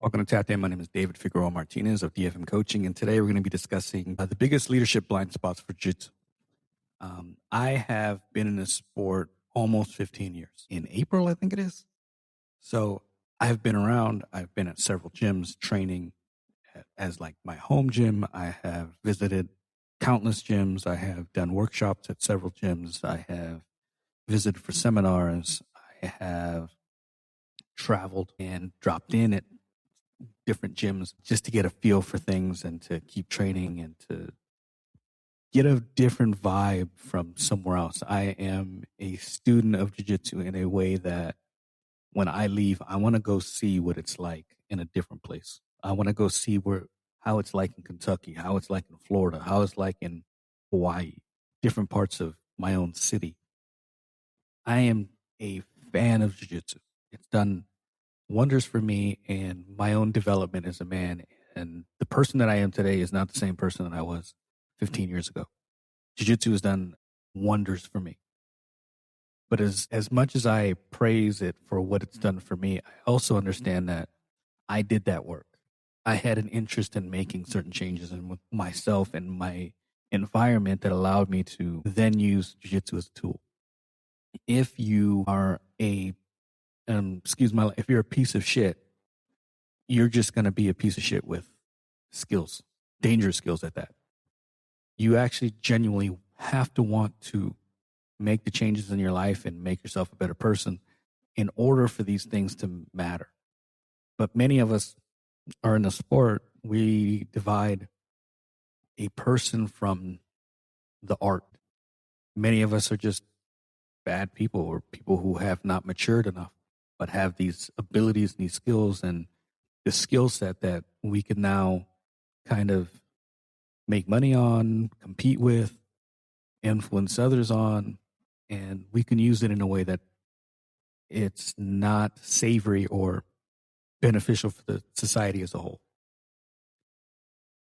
Welcome to Tap In. My name is David Figueroa-Martinez of DFM Coaching, and today we're going to be discussing the biggest leadership blind spots for Jiu Jitsu. I have been in this sport almost 15 years. In April, I think it is. So I've been around. I've been at several gyms training as like my home gym. I have visited countless gyms. I have done workshops at several gyms. I have visited for seminars. I have traveled and dropped in at different gyms just to get a feel for things and to keep training and to get a different vibe from somewhere else. I am a student of jiu-jitsu in a way that when I leave, I want to go see what it's like in a different place. I want to go see how it's like in Kentucky, how it's like in Florida, how it's like in Hawaii, different parts of my own city. I am a fan of jiu-jitsu. It's done wonders for me and my own development as a man. And the person that I am today is not the same person that I was 15 years ago. Jiu-jitsu has done wonders for me. But as much as I praise it for what it's done for me, I also understand that I did that work. I had an interest in making certain changes in myself and my environment that allowed me to then use jiu-jitsu as a tool. If you are if you're a piece of shit, you're just going to be a piece of shit with skills, dangerous skills at that. You actually genuinely have to want to make the changes in your life and make yourself a better person in order for these things to matter. But many of us are in the sport, we divide a person from the art. Many of us are just bad people or people who have not matured enough, but have these abilities and these skills and the skill set that we can now kind of make money on, compete with, influence others on, and we can use it in a way that it's not savory or beneficial for the society as a whole.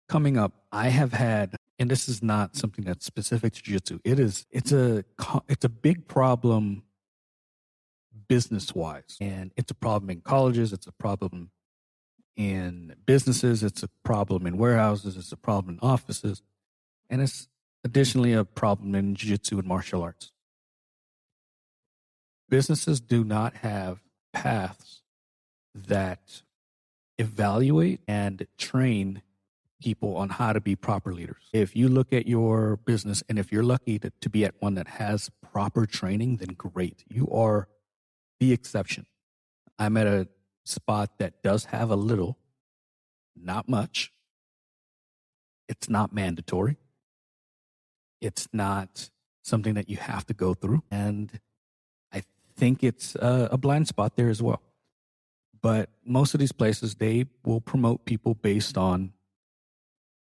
Coming up, I have had, and this is not something that's specific to jiu-jitsu. It's a big problem business-wise, and it's a problem in colleges. It's a problem in businesses. It's a problem in warehouses. It's a problem in offices, and it's additionally a problem in jiu-jitsu and martial arts. Businesses do not have paths that evaluate and train people on how to be proper leaders. If you look at your business and if you're lucky to be at one that has proper training, then great. You are the exception. I'm at a spot that does have a little, not much. It's not mandatory. It's not something that you have to go through. And I think it's a blind spot there as well. But most of these places, they will promote people based on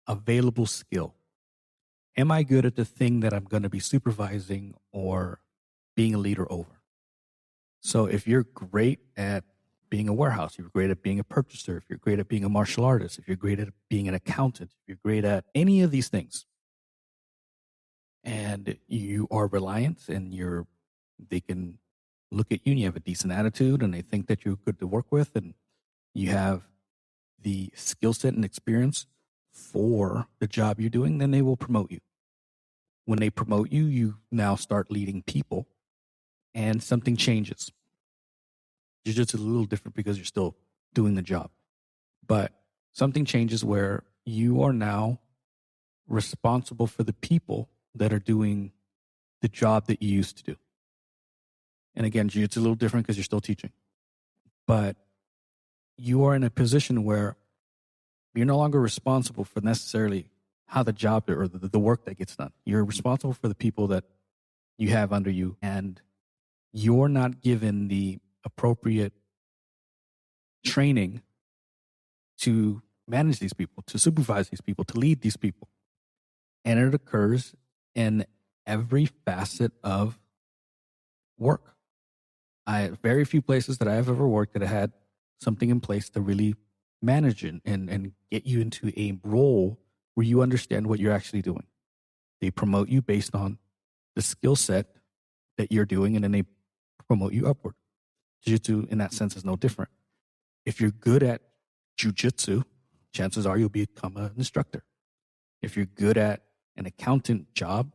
available skill. Am I good at the thing that I'm going to be supervising or being a leader over? So if you're great at being a warehouse, if you're great at being a purchaser, if you're great at being a martial artist, if you're great at being an accountant, if you're great at any of these things, and you are reliant and they can look at you and you have a decent attitude and they think that you're good to work with and you have the skill set and experience for the job you're doing, then they will promote you. When they promote you, you now start leading people and something changes. Jiu-jitsu is a little different because you're still doing the job. But something changes where you are now responsible for the people that are doing the job that you used to do. And again, jiu-jitsu is a little different because you're still teaching. But you are in a position where you're no longer responsible for necessarily how the job or the work that gets done. You're responsible for the people that you have under you, and you're not given the appropriate training to manage these people, to supervise these people, to lead these people. And it occurs in every facet of work. Very few places that I've ever worked that had something in place to really manage it and get you into a role where you understand what you're actually doing. They promote you based on the skill set that you're doing, and then they promote you upward. Jiu-jitsu, in that sense, is no different. If you're good at Jiu Jitsu, chances are you'll become an instructor. If you're good at an accountant job,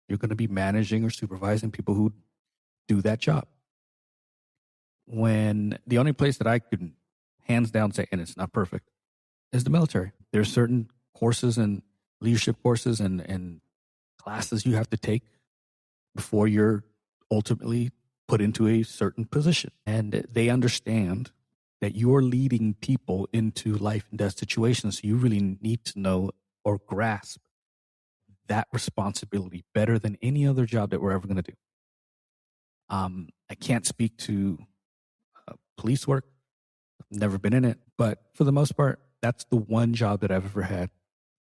you're going to be managing or supervising people who do that job. When the only place that I could hands down say, and it's not perfect, is the military. There's certain courses and leadership courses and classes you have to take before you're ultimately put into a certain position. And they understand that you're leading people into life and death situations. So you really need to know or grasp that responsibility better than any other job that we're ever going to do. I can't speak to police work. I've never been in it. But for the most part, that's the one job that I've ever had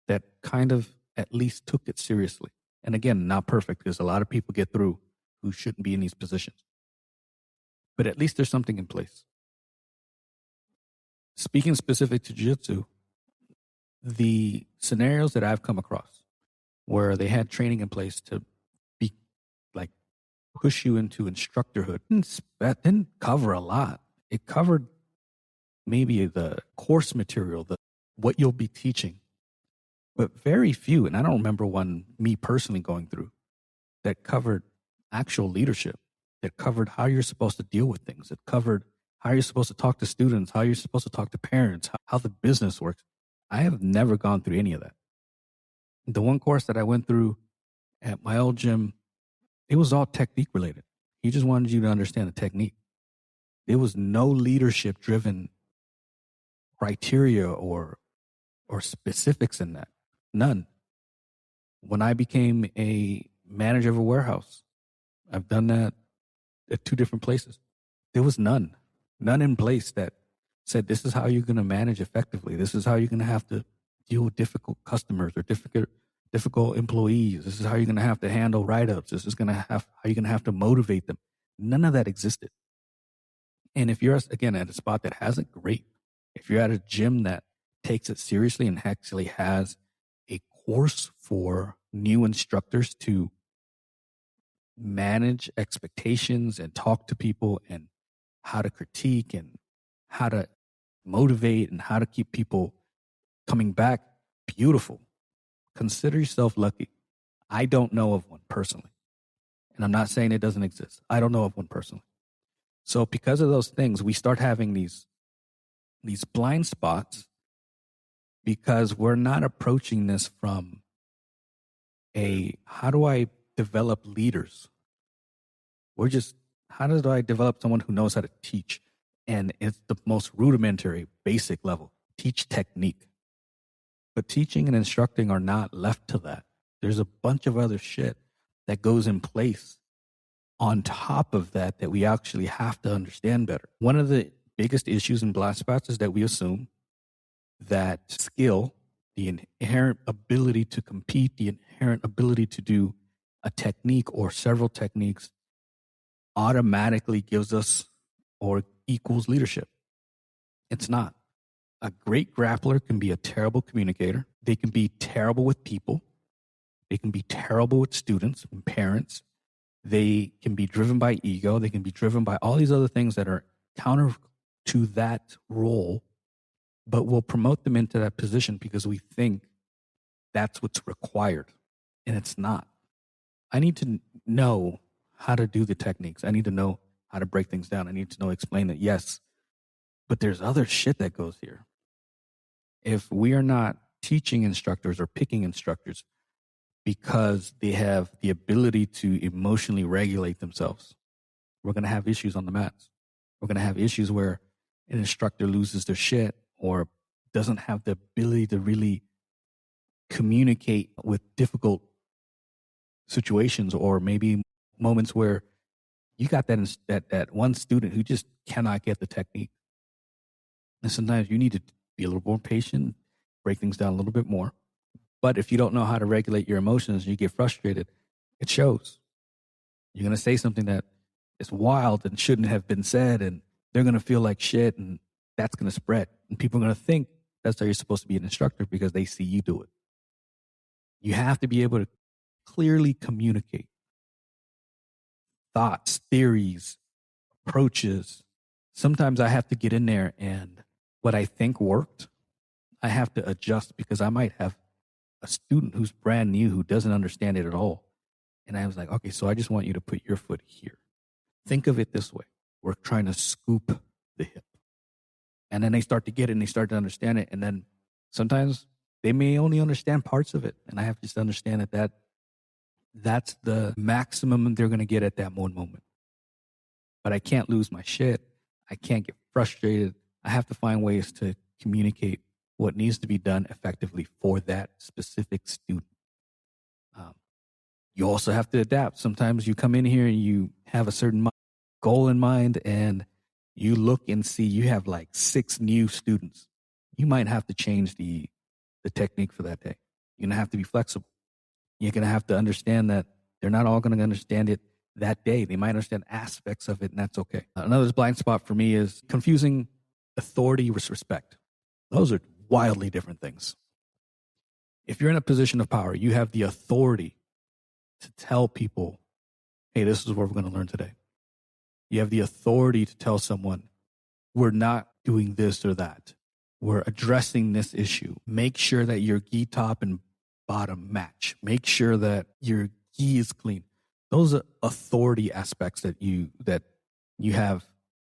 that kind of at least took it seriously. And again, not perfect because a lot of people get through who shouldn't be in these positions. But at least there's something in place. Speaking specific to jiu-jitsu, the scenarios that I've come across where they had training in place to be like push you into instructorhood didn't cover a lot. It covered maybe the course material, what you'll be teaching, but very few. And I don't remember one me personally going through that covered actual leadership, that covered how you're supposed to deal with things, that covered how you're supposed to talk to students, how you're supposed to talk to parents, how the business works. I have never gone through any of that. The one course that I went through at my old gym, it was all technique related. He just wanted you to understand the technique. There was no leadership driven criteria or specifics in that. None. When I became a manager of a warehouse, I've done that at 2 different places. There was none in place that said, this is how you're going to manage effectively. This is how you're going to have to deal with difficult customers or difficult employees. This is how you're going to have to handle write-ups. This is how you're going to have to motivate them. None of that existed. And if you're, again, at a spot that has it, great. If you're at a gym that takes it seriously and actually has a course for new instructors to manage expectations and talk to people and how to critique and how to motivate and how to keep people coming back, beautiful. Consider yourself lucky. I don't know of one personally. And I'm not saying it doesn't exist. I don't know of one personally. So because of those things, we start having these blind spots because we're not approaching this from how do I develop leaders? We're just, how do I develop someone who knows how to teach? And it's the most rudimentary, basic level. Teach technique. But teaching and instructing are not left to that. There's a bunch of other shit that goes in place on top of that we actually have to understand better. One of the biggest issues in blind spots is that we assume that skill, the inherent ability to compete, the inherent ability to do a technique or several techniques automatically gives us or equals leadership. It's not. A great grappler can be a terrible communicator. They can be terrible with people. They can be terrible with students and parents. They can be driven by ego. They can be driven by all these other things that are counter to that role, but we'll promote them into that position because we think that's what's required. And it's not. I need to know how to do the techniques. I need to know how to break things down. I need to know, explain that, yes, but there's other shit that goes here. If we are not teaching instructors or picking instructors because they have the ability to emotionally regulate themselves, we're going to have issues on the mats. We're going to have issues where an instructor loses their shit or doesn't have the ability to really communicate with difficult situations, or maybe moments where you got that one student who just cannot get the technique. And sometimes you need to be a little more patient, break things down a little bit more. But if you don't know how to regulate your emotions and you get frustrated, it shows. You're going to say something that is wild and shouldn't have been said, and they're going to feel like shit, and that's going to spread. And people are going to think that's how you're supposed to be an instructor because they see you do it. You have to be able to clearly communicate thoughts, theories, approaches. Sometimes I have to get in there and what I think worked, I have to adjust because I might have a student who's brand new who doesn't understand it at all. And I was like, okay, so I just want you to put your foot here. Think of it this way. We're trying to scoop the hip. And then they start to get it and they start to understand it. And then sometimes they may only understand parts of it. And I have to just understand that's the maximum they're going to get at that one moment. But I can't lose my shit. I can't get frustrated. I have to find ways to communicate what needs to be done effectively for that specific student. You also have to adapt. Sometimes you come in here and you have a certain goal in mind and you look and see you have like 6 new students. You might have to change the technique for that day. You're going to have to be flexible. You're going to have to understand that they're not all going to understand it that day. They might understand aspects of it, and that's okay. Another blind spot for me is confusing authority with respect. Those are wildly different things. If you're in a position of power, you have the authority to tell people, hey, this is what we're going to learn today. You have the authority to tell someone, we're not doing this or that. We're addressing this issue. Make sure that your gi top and bottom match. Make sure that your gi is clean. Those are authority aspects that you have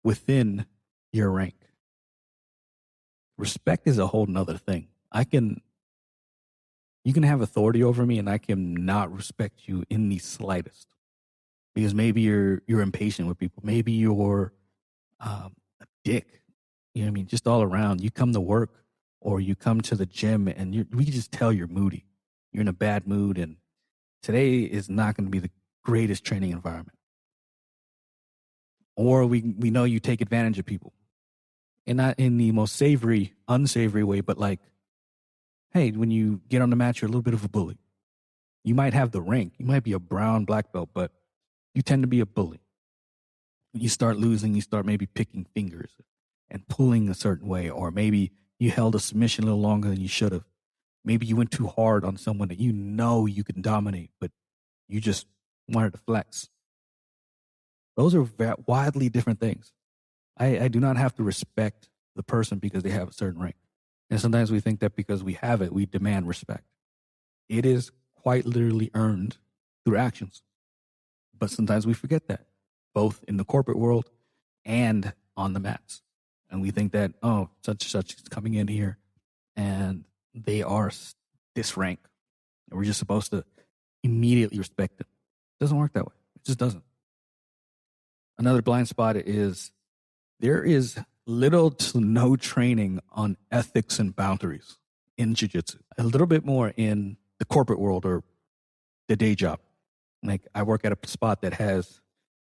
within your rank. Respect is a whole nother thing. You can have authority over me and I can not respect you in the slightest. Because maybe you're impatient with people. Maybe you're a dick. You know what I mean? Just all around. You come to work or you come to the gym and we can just tell you're moody. You're in a bad mood and today is not going to be the greatest training environment. Or we know you take advantage of people. And not in the most unsavory way, but like, hey, when you get on the mat, you're a little bit of a bully. You might have the rank. You might be a brown black belt, but you tend to be a bully. When you start losing, you start maybe picking fingers and pulling a certain way, or maybe you held a submission a little longer than you should have. Maybe you went too hard on someone that you know you can dominate, but you just wanted to flex. Those are wildly different things. I do not have to respect the person because they have a certain rank. And sometimes we think that because we have it, we demand respect. It is quite literally earned through actions. But sometimes we forget that, both in the corporate world and on the mats. And we think that, oh, such and such is coming in here and they are this rank. And we're just supposed to immediately respect them. It doesn't work that way. It just doesn't. Another blind spot is there is little to no training on ethics and boundaries in jiu-jitsu. A little bit more in the corporate world or the day job. Like I work at a spot that has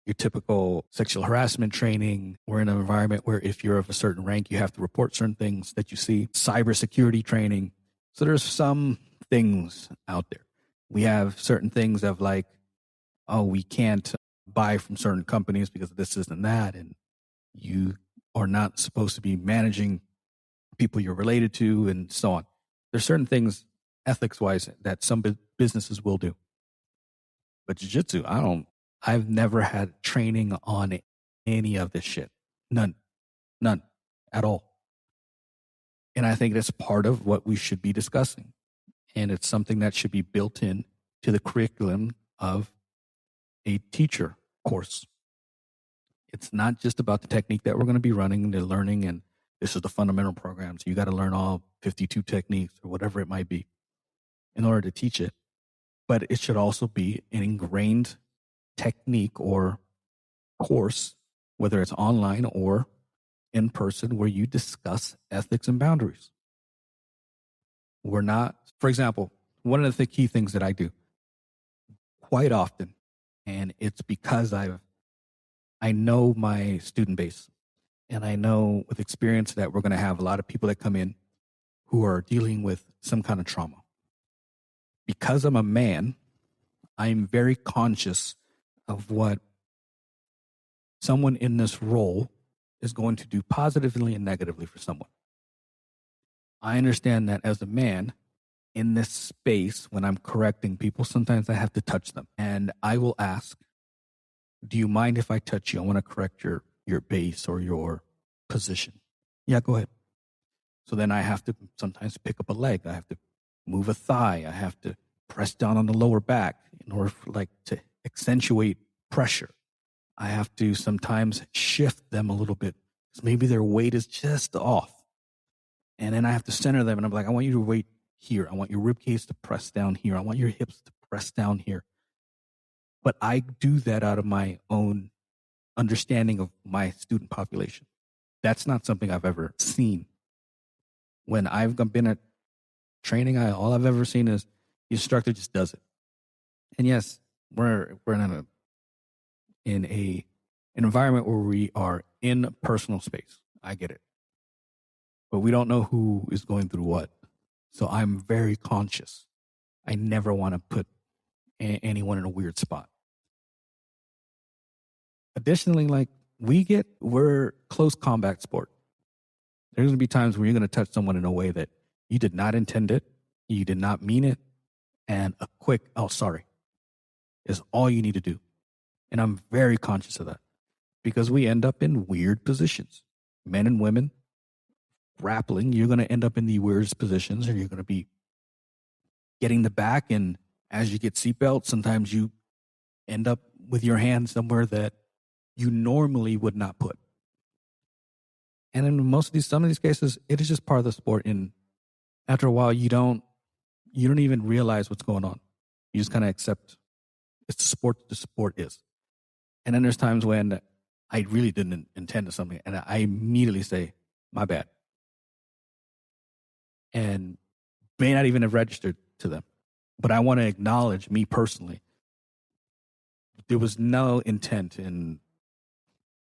your typical sexual harassment training. We're in an environment where if you're of a certain rank, you have to report certain things that you see. Cybersecurity training. So there's some things out there. We have certain things of like, oh, we can't buy from certain companies because of this, and that. And you are not supposed to be managing people you're related to and so on. There's certain things ethics-wise that some businesses will do. But jiu-jitsu, I've never had training on any of this shit. None at all. And I think that's part of what we should be discussing. And it's something that should be built in to the curriculum of a teacher course. It's not just about the technique that we're going to be running, the learning, and this is the fundamental program. So you got to learn all 52 techniques or whatever it might be in order to teach it. But it should also be an ingrained technique or course, whether it's online or in person, where you discuss ethics and boundaries. We're not, for example, one of the key things that I do quite often, and it's because I know my student base and I know with experience that we're going to have a lot of people that come in who are dealing with some kind of trauma. Because I'm a man, I'm very conscious of what someone in this role is going to do positively and negatively for someone. I understand that as a man in this space, when I'm correcting people, sometimes I have to touch them. And I will ask, do you mind if I touch you? I want to correct your base or your position. Yeah, go ahead. So then I have to sometimes pick up a leg. I have to move a thigh. I have to press down on the lower back in order for, like, to accentuate pressure. I have to sometimes shift them a little bit because maybe their weight is just off. And then I have to center them, and I'm like, I want you to weight here. I want your rib cage to press down here. I want your hips to press down here. But I do that out of my own understanding of my student population. That's not something I've ever seen. When I've been at training, all I've ever seen is the instructor just does it. And yes, we're in an environment where we are in personal space. I get it. But we don't know who is going through what. So I'm very conscious. I never want to put anyone in a weird spot. Additionally, like, we're close combat sport. There's going to be times where you're going to touch someone in a way that you did not intend it, you did not mean it, and a quick, oh, sorry, is all you need to do. And I'm very conscious of that because we end up in weird positions. Men and women grappling, you're going to end up in the weirdest positions, or you're going to be getting the back, and as you get seatbelt, sometimes you end up with your hand somewhere that you normally would not put. And in some of these cases, it is just part of the sport. And after a while, you don't even realize what's going on. You just kind of accept it's the sport. The sport is. And then there's times when I really didn't intend to something, and I immediately say, "My bad," and may not even have registered to them. But I want to acknowledge, me personally, there was no intent in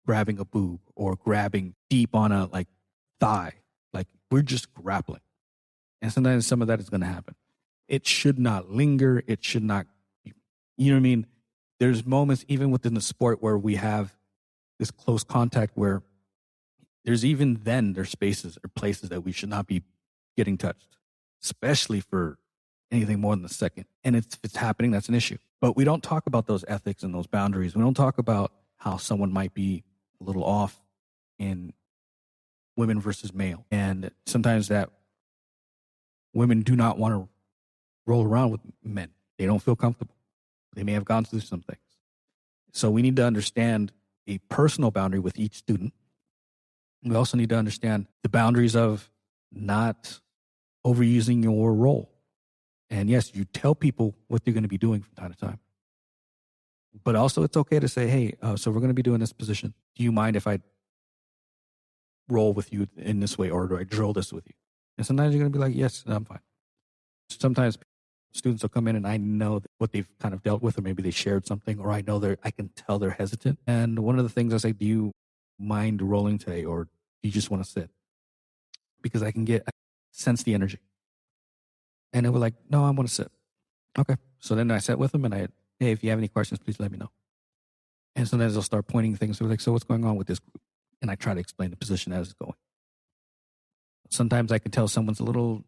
grabbing a boob or grabbing deep on a thigh. Like, we're just grappling. And sometimes some of that is going to happen. It should not linger. It should not, you know what I mean? There's moments even within the sport where we have this close contact where there's spaces or places that we should not be getting touched, especially for anything more than a second. And if it's happening, that's an issue. But we don't talk about those ethics and those boundaries. We don't talk about how someone might be a little off in women versus male. And sometimes that women do not want to roll around with men. They don't feel comfortable. They may have gone through some things. So we need to understand a personal boundary with each student. We also need to understand the boundaries of not overusing your role. And yes, you tell people what they're going to be doing from time to time. But also it's okay to say, hey, so we're going to be doing this position. Do you mind if I roll with you in this way, or do I drill this with you? And sometimes you're going to be like, yes, I'm fine. Sometimes students will come in and I know what they've kind of dealt with, or maybe they shared something, or I know I can tell they're hesitant. And one of the things I say, do you mind rolling today, or do you just want to sit? Because I sense the energy. And they were like, no, I want to sit. Okay. So then I sat with them and hey, if you have any questions, please let me know. And sometimes they'll start pointing things. They're like, so what's going on with this group? And I try to explain the position as it's going. Sometimes I can tell someone's a little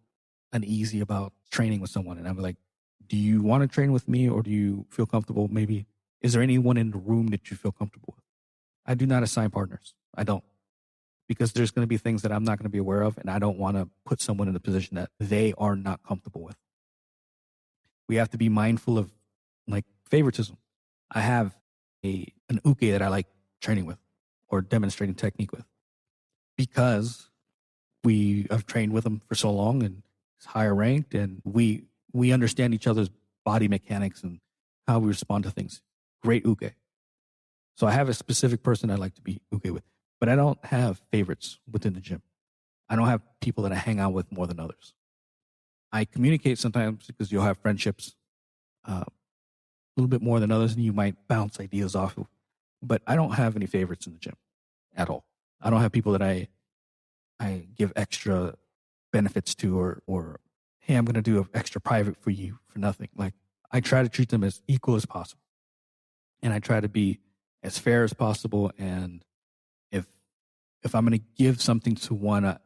uneasy about training with someone. And I'm like, do you want to train with me, or do you feel comfortable? Maybe, is there anyone in the room that you feel comfortable with? I do not assign partners. I don't. Because there's going to be things that I'm not going to be aware of, and I don't want to put someone in a position that they are not comfortable with. We have to be mindful of favoritism. I have an uke that I like training with or demonstrating technique with because we have trained with him for so long and he's higher ranked, and we understand each other's body mechanics and how we respond to things. Great uke. So I have a specific person I like to be uke with, but I don't have favorites within the gym. I don't have people that I hang out with more than others. I communicate sometimes because you'll have friendships a little bit more than others, and you might bounce ideas off of. But I don't have any favorites in the gym at all. I don't have people that I give extra benefits to, or hey, I'm going to do an extra private for you for nothing. Like, I try to treat them as equal as possible, and I try to be as fair as possible. And if I'm going to give something to one,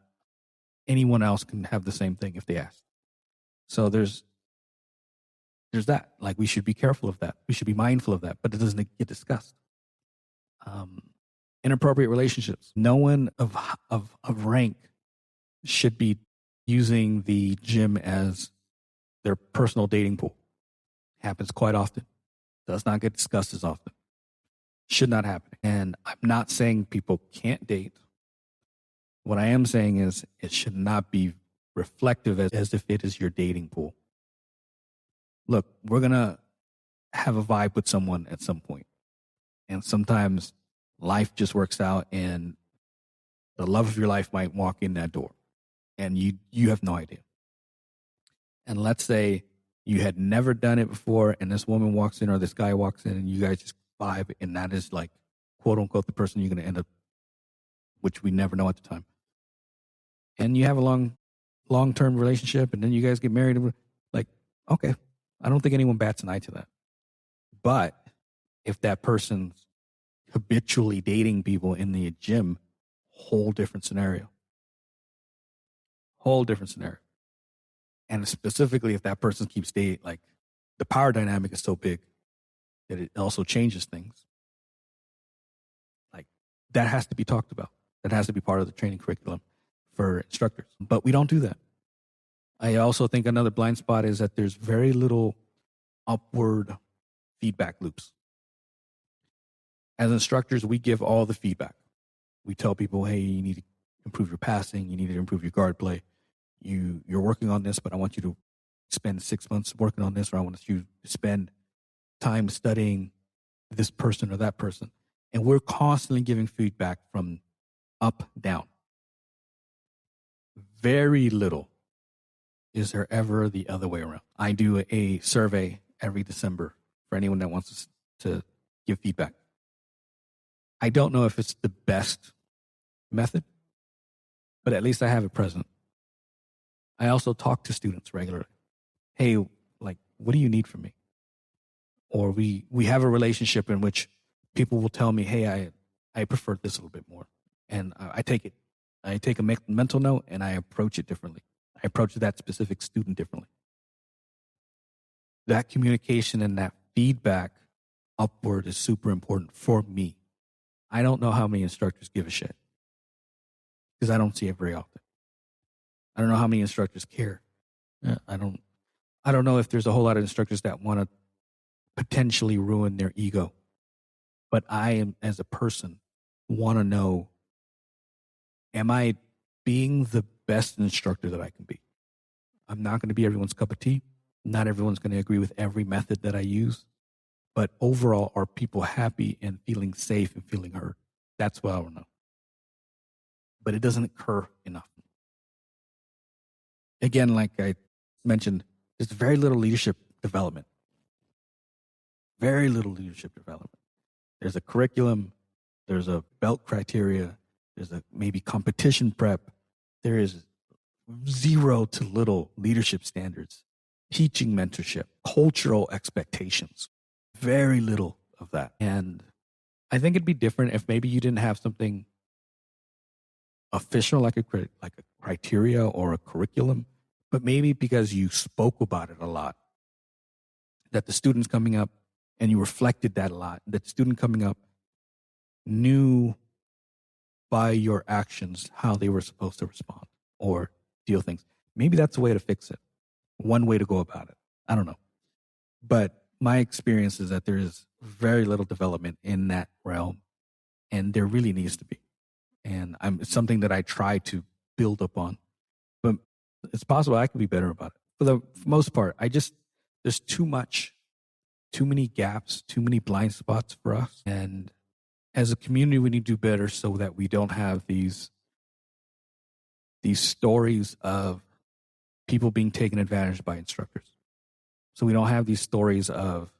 anyone else can have the same thing if they ask. So there's that. Like, we should be careful of that. We should be mindful of that, but it doesn't get discussed. Inappropriate relationships. No one of rank should be using the gym as their personal dating pool. Happens quite often. Does not get discussed as often. Should not happen. And I'm not saying people can't date. What I am saying is it should not be reflective as if it is your dating pool. Look, we're going to have a vibe with someone at some point. And sometimes life just works out and the love of your life might walk in that door and you have no idea. And let's say you had never done it before and this woman walks in or this guy walks in and you guys just vibe, and that is like, quote unquote, the person you're going to end up, which we never know at the time. And you have a long-term relationship and then you guys get married. Like, okay, I don't think anyone bats an eye to that. But if that person's habitually dating people in the gym, whole different scenario. Whole different scenario. And specifically if that person keeps dating, like the power dynamic is so big that it also changes things. Like that has to be talked about. That has to be part of the training curriculum for instructors. But we don't do that. I also think another blind spot is that there's very little upward feedback loops. As instructors, we give all the feedback. We tell people, hey, you need to improve your passing. You need to improve your guard play. You're working on this, but I want you to spend 6 months working on this, or I want you to spend time studying this person or that person. And we're constantly giving feedback from up, down. Very little is there ever the other way around. I do a survey every December for anyone that wants to give feedback. I don't know if it's the best method, but at least I have it present. I also talk to students regularly. Hey, like, what do you need from me? Or we have a relationship in which people will tell me, hey, I prefer this a little bit more. And I take it. I take a mental note and I approach it differently. I approach that specific student differently. That communication and that feedback upward is super important for me. I don't know how many instructors give a shit because I don't see it very often. I don't know how many instructors care. I don't know if there's a whole lot of instructors that want to potentially ruin their ego. But I am, as a person, want to know, am I being the best instructor that I can be? I'm not going to be everyone's cup of tea. Not everyone's going to agree with every method that I use. But overall, are people happy and feeling safe and feeling heard? That's what I want to know. But it doesn't occur enough. Again, like I mentioned, there's very little leadership development. Very little leadership development. There's a curriculum. There's a belt criteria. There's a maybe competition prep. There is zero to little leadership standards, teaching mentorship, cultural expectations. Very little of that. And I think it'd be different if maybe you didn't have something official like a criteria or a curriculum, but maybe because you spoke about it a lot, that the students coming up and you reflected that a lot, that the student coming up knew by your actions how they were supposed to respond or deal things. Maybe that's a way to fix it. One way to go about it. I don't know. But my experience is that there is very little development in that realm, and there really needs to be. And it's something that I try to build upon. But it's possible I could be better about it. For the most part, there's too many gaps, too many blind spots for us. And as a community, we need to do better so that we don't have these stories of people being taken advantage by instructors. So we don't have these stories of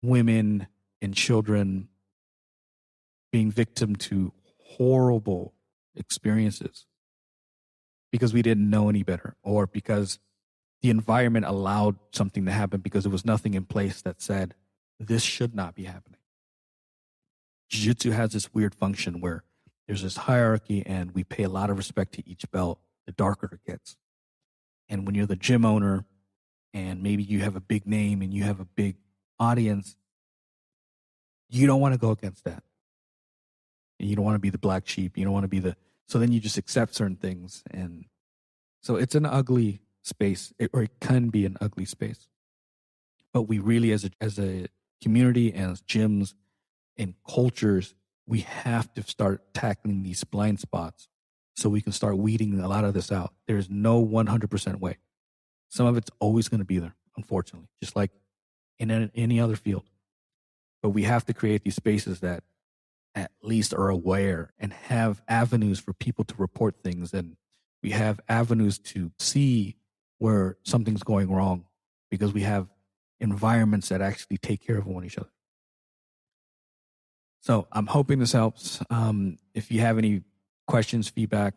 women and children being victim to horrible experiences because we didn't know any better, or because the environment allowed something to happen because there was nothing in place that said this should not be happening. Jiu-Jitsu has this weird function where there's this hierarchy and we pay a lot of respect to each belt, the darker it gets. And when you're the gym owner and maybe you have a big name and you have a big audience, you don't want to go against that. You don't want to be the black sheep. You don't want to be the So then you just accept certain things. And so it's an ugly space, or it can be an ugly space. But we really, as a community and as gyms and cultures, we have to start tackling these blind spots so we can start weeding a lot of this out. There's no 100% way. Some of it's always going to be there, unfortunately, just like in any other field. But we have to create these spaces that at least are aware and have avenues for people to report things. And we have avenues to see where something's going wrong because we have environments that actually take care of one each other. So I'm hoping this helps. If you have any questions, feedback,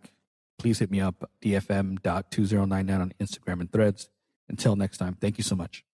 please hit me up, dfm.2099 on Instagram and Threads. Until next time, thank you so much.